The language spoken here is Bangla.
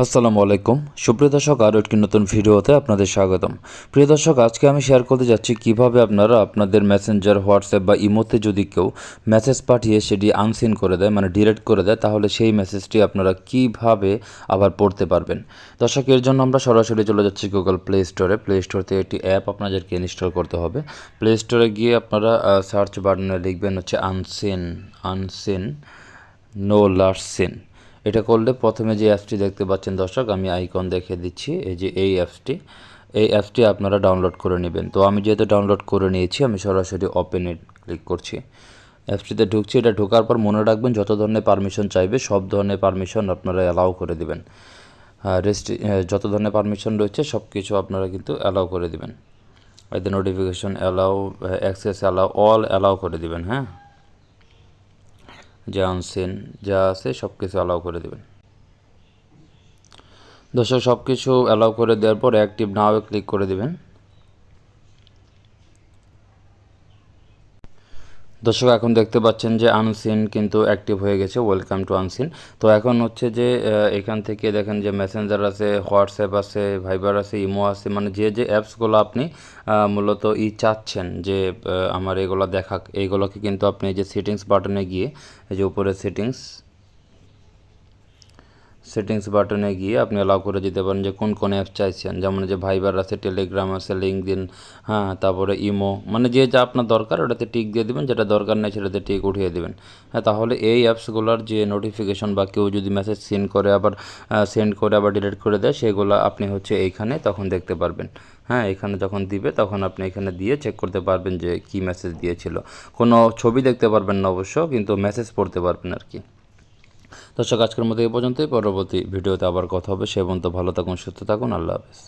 আসসালামু আলাইকুম সুপ্রিয় দর্শক, আরও একটি নতুন ভিডিওতে আপনাদের স্বাগতম। প্রিয় দর্শক, আজকে আমি শেয়ার করতে যাচ্ছি কিভাবে আপনারা আপনাদের মেসেঞ্জার, হোয়াটসঅ্যাপ বা ইমোতে যদি কেউ মেসেজ পাঠিয়ে সেটি আনসিন করে দেয়, মানে ডিলিট করে দেয়, তাহলে সেই মেসেজটি আপনারা কিভাবে আবার পড়তে পারবেন। দর্শক, এর জন্য আমরা সরাসরি চলে যাচ্ছি গুগল প্লে স্টোরে। প্লে স্টোর থেকে একটি অ্যাপ আপনাদেরকে ইনস্টল করতে হবে। প্লে স্টোরে গিয়ে আপনারা সার্চ বাটনে লিখবেন হচ্ছে আনসিন নো লাস্ট সিন। এটা করলে প্রথমে যে অ্যাপসটি দেখতে পাচ্ছেন দর্শক, আমি আইকন দেখে দিচ্ছি, এই যে এই অ্যাপসটি আপনারা ডাউনলোড করে নেবেন। তো আমি যেহেতু ডাউনলোড করে নিয়েছি, আমি সরাসরি ওপেনে ক্লিক করছি। অ্যাপসটিতে ঢুকছি। এটা ঢোকার পর মনে রাখবেন, যত ধরনের পারমিশন চাইবে সব ধরনের পারমিশন আপনারা অ্যালাউ করে দেবেন। যত ধরনের পারমিশন রয়েছে সব কিছু আপনারা কিন্তু অ্যালাউ করে দেবেন। এতে notification allow, access allow, all allow করে দেবেন। হ্যাঁ, যা আনসিন যা আছে সব কিছু অ্যালাউ করে দেবেন। দর্শক, সব কিছু অ্যালাউ করে দেওয়ার পর অ্যাক্টিভ নাও ক্লিক করে দেবেন। দর্শক, এখন দেখতে পাচ্ছেন যে আনসিন কিন্তু অ্যাক্টিভ হয়ে গেছে। Welcome to unseen. তো এখন হচ্ছে যে এখান থেকে দেখেন যে মেসেঞ্জার আছে, হোয়াটসঅ্যাপ আছে, ভাইবার আছে, ইমো আছে, মানে যে অ্যাপসগুলো আপনি মূলত চাচ্ছেন যে আমার এগুলো দেখাক, এইগুলোকে কিন্তু আপনি এই যে সেটিংস বাটনে গিয়ে, এই যে উপরে সেটিংস বাটনে গিয়ে আপনি অ্যালাউ করে দিতে পারেন যে কোন অ্যাপ চাইছেন। যেমন যে ভাইবার আছে, টেলিগ্রাম আছে, লিঙ্কডইন, হ্যাঁ, তারপরে ইমো, মানে যে যা আপনার দরকার ওটাতে টিক দিয়ে দেবেন, যেটা দরকার নেই সেটাতে টিক উঠিয়ে দেবেন। হ্যাঁ, তাহলে এই অ্যাপসগুলোর যে নোটিফিকেশন বা কেউ যদি মেসেজ সেন্ড করে আবার ডিলিট করে দেয়, সেগুলো আপনি হচ্ছে এইখানে তখন দেখতে পারবেন। হ্যাঁ, এখানে যখন দিবে তখন আপনি এখানে দিয়ে চেক করতে পারবেন যে কী মেসেজ দিয়েছিল। কোনো ছবি দেখতে পারবেন না অবশ্য, কিন্তু মেসেজ পড়তে পারবেন আর কি। দর্শক, আজকের মতো এই পর্যন্তই। পরবর্তী ভিডিওতে আবার কথা হবে। সে পর্যন্ত ভালো থাকুন, সুস্থ থাকুন। আল্লাহ হাফেজ।